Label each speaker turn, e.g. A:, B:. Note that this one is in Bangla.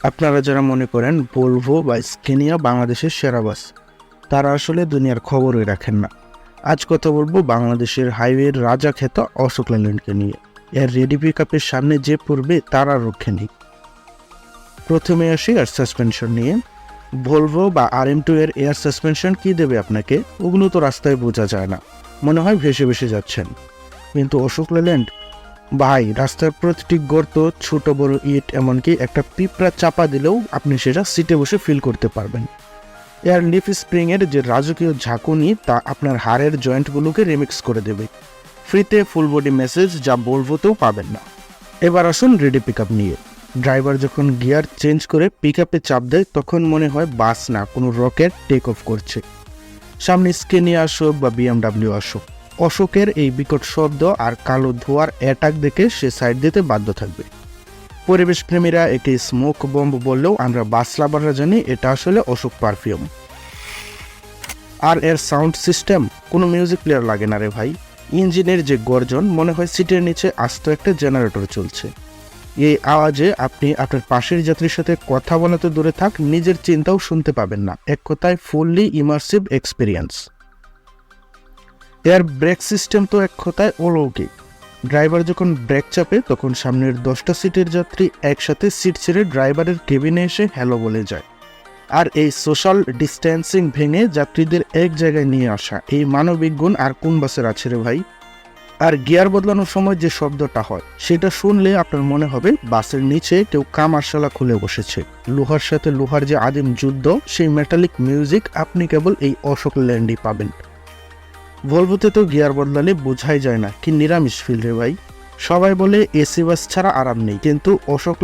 A: আপনারা যারা মনে করেন ভলভো বা স্কেনিয়া বাংলাদেশের সেরা বাস, তারা আসলে দুনিয়ার খবরই রাখেন না। আজ কথা বলবো বাংলাদেশের হাইওয়ের রাজা খ্যাত অশোক লেল্যান্ডকে নিয়ে। এর রেডি পিকআপের সামনে যে পড়বে তার আর রক্ষে নেই। প্রথমে আসি এয়ার সাসপেনশন নিয়ে। ভলভো বা RM2 এর এয়ার সাসপেনশন কি দেবে আপনাকে, ওগুলো তো রাস্তায় বোঝা যায় না, মনে হয় ভেসে ভেসে যাচ্ছেন। কিন্তু অশোক লেল্যান্ড ভাই, রাস্তার প্রতিটি গর্ত, ছোট বড় ইট, এমনকি একটা পিঁপড়া চাপা দিলেও আপনি সেটা সিটে বসে ফিল করতে পারবেন। এয়ার লিফ স্প্রিং এর যে রাজকীয় ঝাঁকুনি, তা আপনার হাড়ের জয়েন্টগুলোকে রিমিক্স করে দেবে। ফ্রিতে ফুল বডি মেসেজ, যা ভলভোতেও পাবেন না। এবার আসুন রেডি পিকআপ নিয়ে। ড্রাইভার যখন গিয়ার চেঞ্জ করে পিকআপে চাপ দেয়, তখন মনে হয় বাস না, কোনো রকেট টেক অফ করছে। সামনে স্কেনিয়া আসুক বা BMW আসুক, অশোকের এই বিকট শব্দ আর কালো ধোঁয়ার অ্যাটাক দেখে সে সাইড দিতে বাধ্য থাকবে। পরিবেশ প্রেমীরা একে স্মোক বম্ব বললেও আমরা বাস লাভাররা জানি এটা আসলে অশোক পারফিউম। আর এর সাউন্ড সিস্টেম, কোনো মিউজিক প্লেয়ার লাগে না রে ভাই। ইঞ্জিনের যে গর্জন, মনে হয় সিটের নিচে আস্ত একটা জেনারেটর চলছে। এই আওয়াজে আপনি আপনার পাশের যাত্রীর সাথে কথা বলা তো দূরে থাক, নিজের চিন্তাও শুনতে পাবেন না। এক কথায় ফুললি ইমার্সিভ এক্সপিরিয়েন্স। এর ব্রেক সিস্টেম তো এক কথায় অলৌকিক। ড্রাইভার যখন ব্রেক চাপে, তখন সামনের 10টা সিটের যাত্রী একসাথে সিট ছেড়ে ড্রাইভারের কেবিনে এসে হ্যালো বলে যায়। আর এই সোশ্যাল ডিস্ট্যান্সিং ভেঙে যাত্রীদের এক জায়গায় নিয়ে আসা, এই মানবিক গুণ আর কোন বাসের আছে রে ভাই। আর গিয়ার বদলানোর সময় যে শব্দটা হয়, সেটা শুনলে আপনার মনে হবে বাসের নিচে কেউ কামারশালা খুলে বসেছে। লোহার সাথে লোহার যে আদিম যুদ্ধ, সেই মেটালিক মিউজিক আপনি কেবল এই অশোক ল্যান্ডই পাবেন। ভলভোতে তো গিয়ার বদলালে বোঝাই যায় না কি নিরামিষ ফিল রে ভাই। সবাই বলে এসি বাস ছাড়া আরাম নেই, কিন্তু অশোক